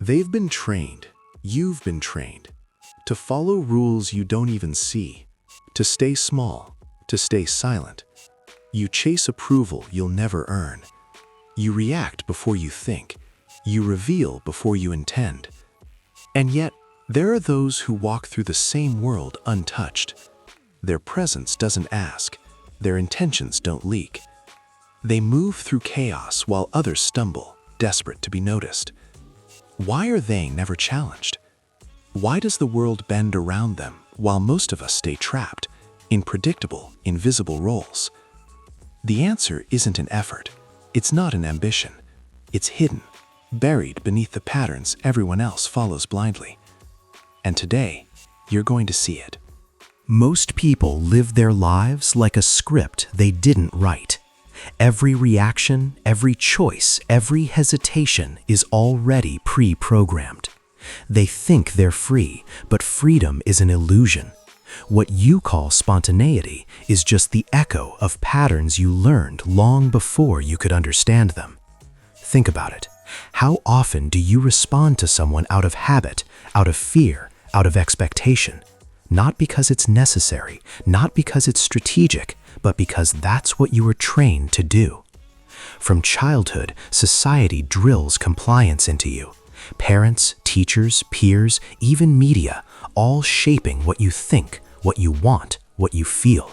They've been trained, you've been trained, to follow rules you don't even see, to stay small, to stay silent. You chase approval you'll never earn. You react before you think. You reveal before you intend. And yet, there are those who walk through the same world untouched. Their presence doesn't ask. Their intentions don't leak. They move through chaos while others stumble, desperate to be noticed. Why are they never challenged? Why does the world bend around them while most of us stay trapped in predictable, invisible roles? The answer isn't an effort. It's not an ambition. It's hidden, buried beneath the patterns everyone else follows blindly. And today, you're going to see it. Most people live their lives like a script they didn't write. Every reaction, every choice, every hesitation is already pre-programmed. They think they're free, but freedom is an illusion. What you call spontaneity is just the echo of patterns you learned long before you could understand them. Think about it. How often do you respond to someone out of habit, out of fear, out of expectation? Not because it's necessary, not because it's strategic, but because that's what you were trained to do. From childhood, society drills compliance into you. Parents, teachers, peers, even media, all shaping what you think, what you want, what you feel.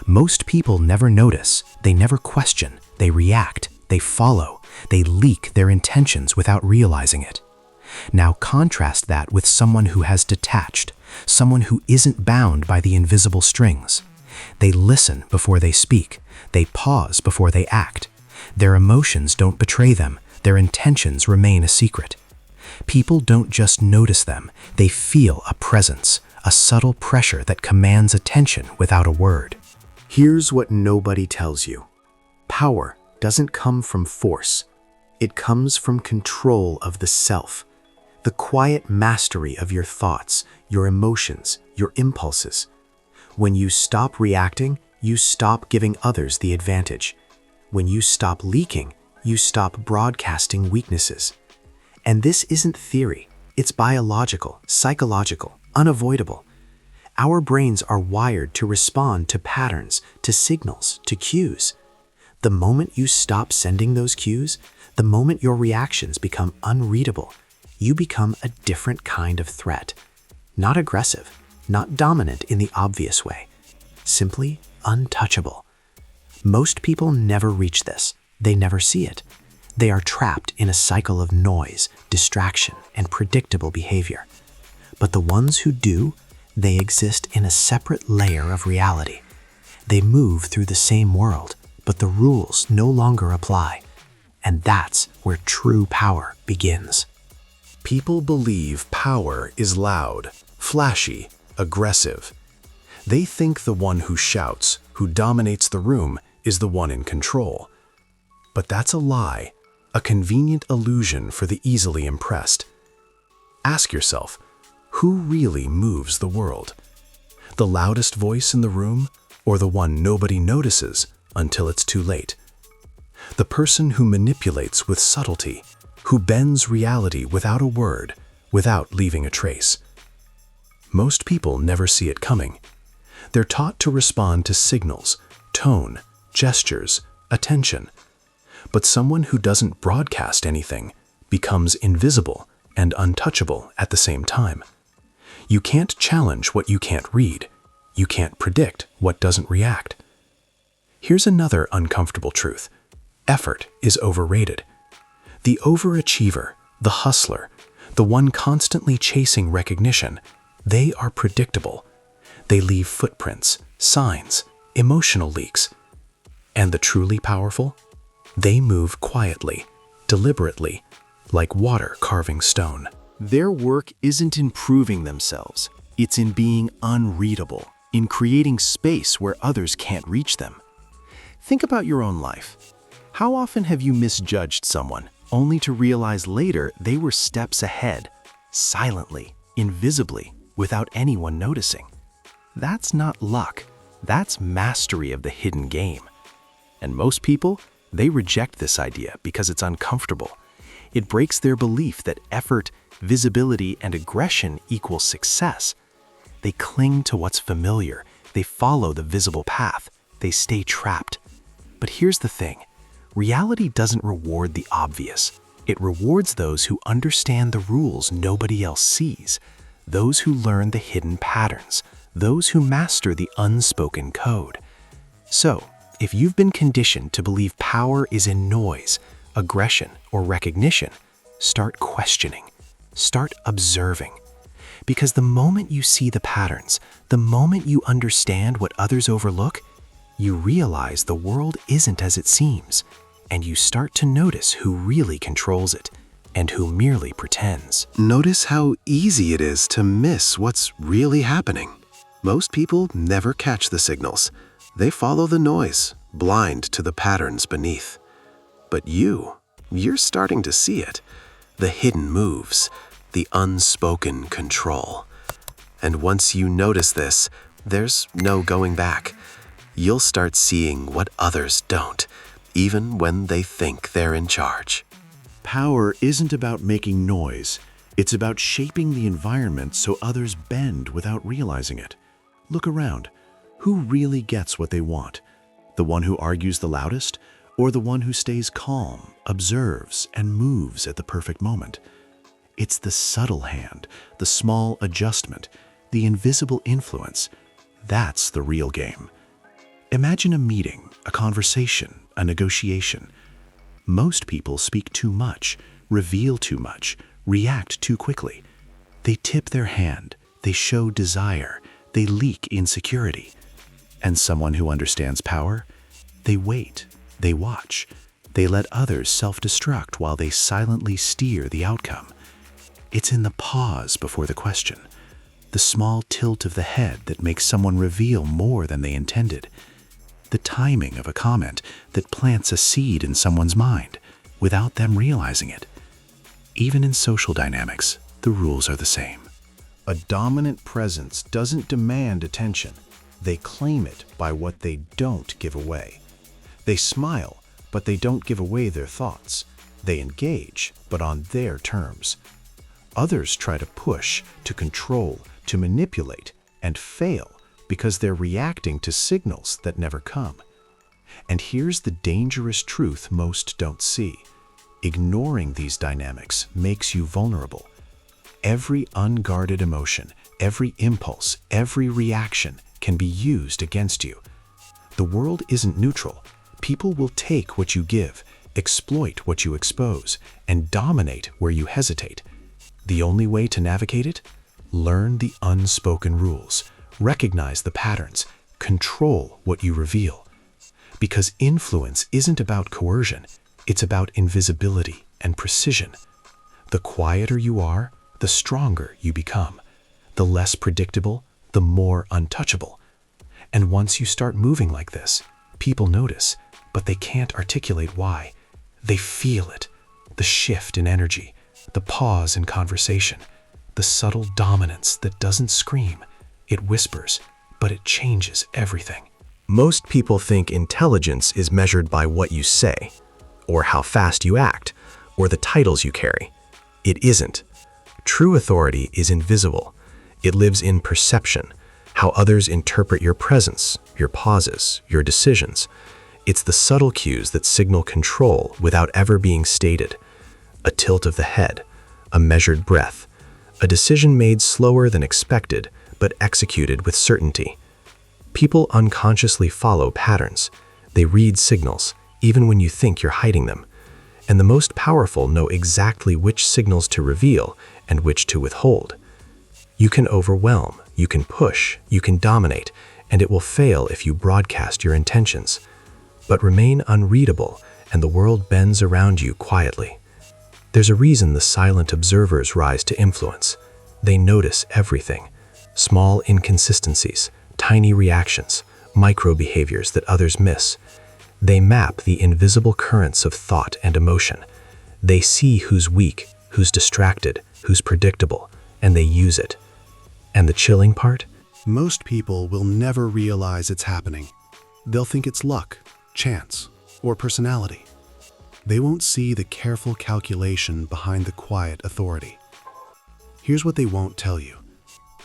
Most people never notice, they never question, they react, they follow, they leak their intentions without realizing it. Now contrast that with someone who has detached, someone who isn't bound by the invisible strings. They listen before they speak, they pause before they act. Their emotions don't betray them, their intentions remain a secret. People don't just notice them, they feel a presence, a subtle pressure that commands attention without a word. Here's what nobody tells you. Power doesn't come from force. It comes from control of the self, the quiet mastery of your thoughts, your emotions, your impulses. When you stop reacting, you stop giving others the advantage. When you stop leaking, you stop broadcasting weaknesses. And this isn't theory. It's biological, psychological, unavoidable. Our brains are wired to respond to patterns, to signals, to cues. The moment you stop sending those cues, the moment your reactions become unreadable, you become a different kind of threat. Not aggressive, not dominant in the obvious way, simply untouchable. Most people never reach this. They never see it. They are trapped in a cycle of noise, distraction, and predictable behavior. But the ones who do, they exist in a separate layer of reality. They move through the same world, but the rules no longer apply. And that's where true power begins. People believe power is loud, flashy, aggressive. They think the one who shouts, who dominates the room, is the one in control. But that's a lie, a convenient illusion for the easily impressed. Ask yourself, who really moves the world? The loudest voice in the room, or the one nobody notices until it's too late? The person who manipulates with subtlety, who bends reality without a word, without leaving a trace. Most people never see it coming. They're taught to respond to signals, tone, gestures, attention. But someone who doesn't broadcast anything becomes invisible and untouchable at the same time. You can't challenge what you can't read. You can't predict what doesn't react. Here's another uncomfortable truth. Effort is overrated. The overachiever, the hustler, the one constantly chasing recognition, they are predictable. They leave footprints, signs, emotional leaks. And the truly powerful? They move quietly, deliberately, like water carving stone. Their work isn't in proving themselves. It's in being unreadable, in creating space where others can't reach them. Think about your own life. How often have you misjudged someone, only to realize later they were steps ahead, silently, invisibly, without anyone noticing? That's not luck. That's mastery of the hidden game. And most people, they reject this idea because it's uncomfortable. It breaks their belief that effort visibility and aggression equal success. They cling to what's familiar. They follow the visible path. They stay trapped. But here's the thing. Reality doesn't reward the obvious. It rewards those who understand the rules nobody else sees, those who learn the hidden patterns, those who master the unspoken code. So, if you've been conditioned to believe power is in noise, aggression, or recognition, start questioning. Start observing. Because the moment you see the patterns, the moment you understand what others overlook, you realize the world isn't as it seems, and you start to notice who really controls it and who merely pretends. Notice how easy it is to miss what's really happening. Most people never catch the signals. They follow the noise, blind to the patterns beneath. But you're starting to see it. The hidden moves, the unspoken control. And once you notice this, there's no going back. You'll start seeing what others don't, even when they think they're in charge. Power isn't about making noise. It's about shaping the environment so others bend without realizing it. Look around. Who really gets what they want? The one who argues the loudest, or the one who stays calm, observes, and moves at the perfect moment? It's the subtle hand, the small adjustment, the invisible influence. That's the real game. Imagine a meeting, a conversation, a negotiation. Most people speak too much, reveal too much, react too quickly. They tip their hand, they show desire, they leak insecurity. And someone who understands power? They wait, they watch, they let others self-destruct while they silently steer the outcome. It's in the pause before the question, the small tilt of the head that makes someone reveal more than they intended, the timing of a comment that plants a seed in someone's mind without them realizing it. Even in social dynamics, the rules are the same. A dominant presence doesn't demand attention. They claim it by what they don't give away. They smile, but they don't give away their thoughts. They engage, but on their terms. Others try to push, to control, to manipulate, and fail because they're reacting to signals that never come. And here's the dangerous truth most don't see. Ignoring these dynamics makes you vulnerable. Every unguarded emotion, every impulse, every reaction can be used against you. The world isn't neutral. People will take what you give, exploit what you expose, and dominate where you hesitate. The only way to navigate it? Learn the unspoken rules, recognize the patterns, control what you reveal. Because influence isn't about coercion, it's about invisibility and precision. The quieter you are, the stronger you become. The less predictable, the more untouchable. And once you start moving like this, people notice, but they can't articulate why. They feel it, the shift in energy, the pause in conversation, the subtle dominance that doesn't scream. It whispers, but it changes everything. Most people think intelligence is measured by what you say, or how fast you act, or the titles you carry. It isn't. True authority is invisible. It lives in perception, how others interpret your presence, your pauses, your decisions. It's the subtle cues that signal control without ever being stated. A tilt of the head, a measured breath, a decision made slower than expected, but executed with certainty. People unconsciously follow patterns. They read signals, even when you think you're hiding them. And the most powerful know exactly which signals to reveal and which to withhold. You can overwhelm, you can push, you can dominate, and it will fail if you broadcast your intentions. But remain unreadable, and the world bends around you quietly. There's a reason the silent observers rise to influence. They notice everything. Small inconsistencies, tiny reactions, micro behaviors that others miss. They map the invisible currents of thought and emotion. They see who's weak, who's distracted, who's predictable, and they use it. And the chilling part? Most people will never realize it's happening. They'll think it's luck, chance, or personality. They won't see the careful calculation behind the quiet authority. Here's what they won't tell you.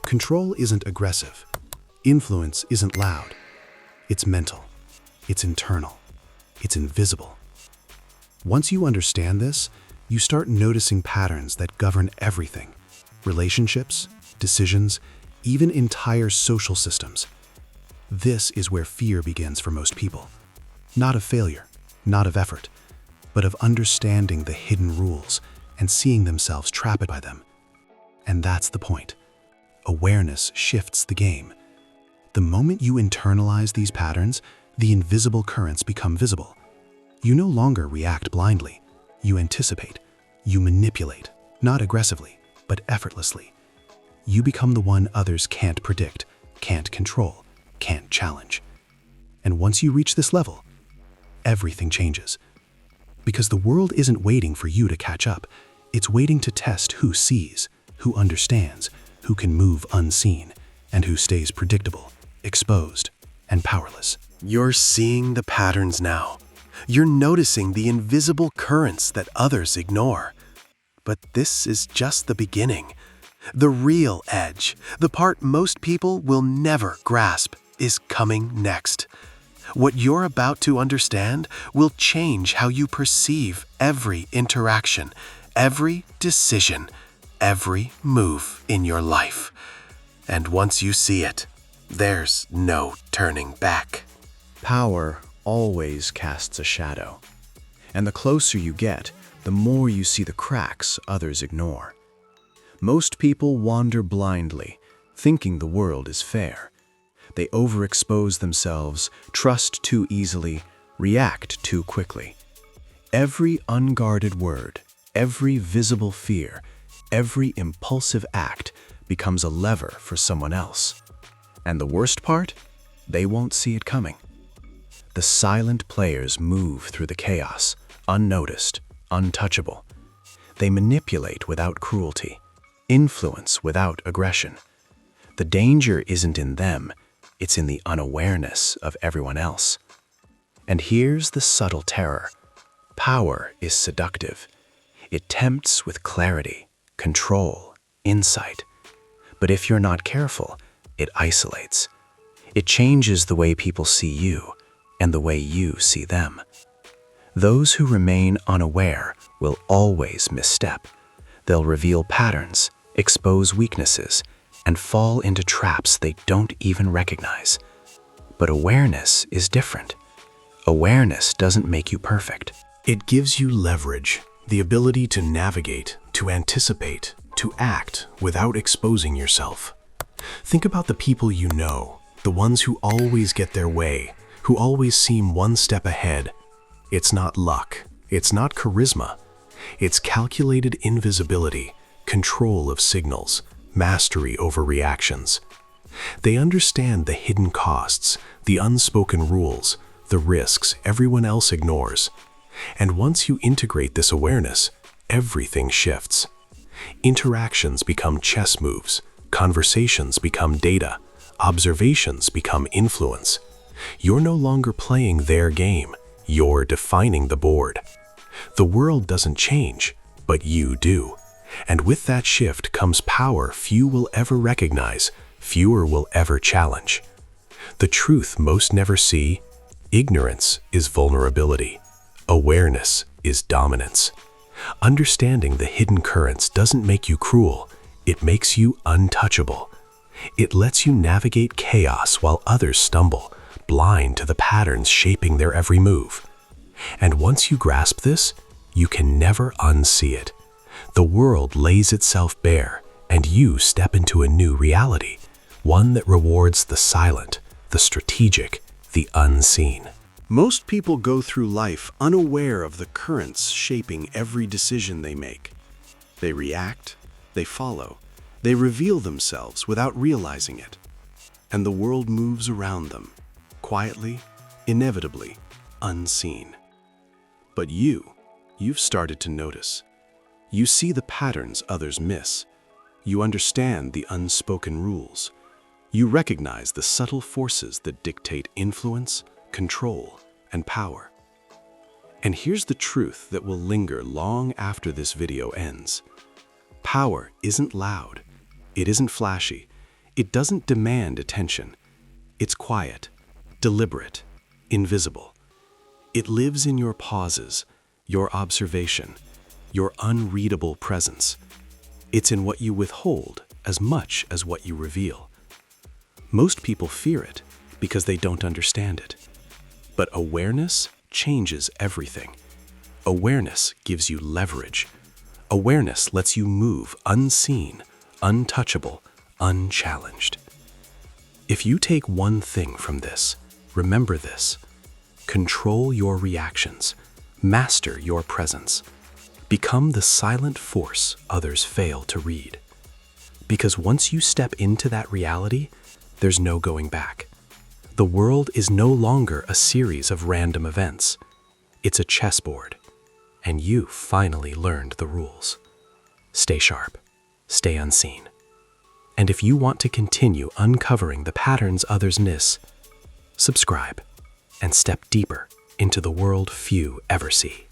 Control isn't aggressive. Influence isn't loud. It's mental. It's internal. It's invisible. Once you understand this, you start noticing patterns that govern everything. Relationships, decisions, even entire social systems. This is where fear begins for most people. Not of failure, not of effort, but of understanding the hidden rules and seeing themselves trapped by them. And that's the point. Awareness shifts the game. The moment you internalize these patterns, the invisible currents become visible. You no longer react blindly. You anticipate. You manipulate, not aggressively, but effortlessly. You become the one others can't predict, can't control, can't challenge. And once you reach this level, everything changes. Because the world isn't waiting for you to catch up. It's waiting to test who sees, who understands, who can move unseen, and who stays predictable, exposed, and powerless. You're seeing the patterns now. You're noticing the invisible currents that others ignore. But this is just the beginning. The real edge, the part most people will never grasp, is coming next. What you're about to understand will change how you perceive every interaction, every decision, every move in your life. And once you see it, there's no turning back. Power always casts a shadow. And the closer you get, the more you see the cracks others ignore. Most people wander blindly, thinking the world is fair. They overexpose themselves, trust too easily, react too quickly. Every unguarded word, every visible fear, every impulsive act becomes a lever for someone else. And the worst part? They won't see it coming. The silent players move through the chaos, unnoticed, untouchable. They manipulate without cruelty, influence without aggression. The danger isn't in them, it's in the unawareness of everyone else. And here's the subtle terror. Power is seductive. It tempts with clarity, control, insight. But if you're not careful, it isolates. It changes the way people see you and the way you see them. Those who remain unaware will always misstep. They'll reveal patterns, expose weaknesses, and fall into traps they don't even recognize. But awareness is different. Awareness doesn't make you perfect. It gives you leverage, the ability to navigate, to anticipate, to act without exposing yourself. Think about the people you know, the ones who always get their way, who always seem one step ahead. It's not luck. It's not charisma. It's calculated invisibility, control of signals, mastery over reactions. They understand the hidden costs, the unspoken rules, the risks everyone else ignores. And once you integrate this awareness, everything shifts. Interactions become chess moves, conversations become data, observations become influence. You're no longer playing their game, you're defining the board. The world doesn't change, but you do. And with that shift comes power few will ever recognize, fewer will ever challenge. The truth most never see: ignorance is vulnerability. Awareness is dominance. Understanding the hidden currents doesn't make you cruel, it makes you untouchable. It lets you navigate chaos while others stumble, blind to the patterns shaping their every move. And once you grasp this, you can never unsee it. The world lays itself bare, and you step into a new reality, one that rewards the silent, the strategic, the unseen. Most people go through life unaware of the currents shaping every decision they make. They react, they follow, they reveal themselves without realizing it. And the world moves around them, quietly, inevitably, unseen. But you've started to notice. You see the patterns others miss. You understand the unspoken rules. You recognize the subtle forces that dictate influence, control, and power. And here's the truth that will linger long after this video ends. Power isn't loud. It isn't flashy. It doesn't demand attention. It's quiet, deliberate, invisible. It lives in your pauses, your observation, your unreadable presence. It's in what you withhold as much as what you reveal. Most people fear it because they don't understand it. But awareness changes everything. Awareness gives you leverage. Awareness lets you move unseen, untouchable, unchallenged. If you take one thing from this, remember this. Control your reactions. Master your presence. Become the silent force others fail to read. Because once you step into that reality, there's no going back. The world is no longer a series of random events. It's a chessboard, and you finally learned the rules. Stay sharp, stay unseen. And if you want to continue uncovering the patterns others miss, subscribe and step deeper into the world few ever see.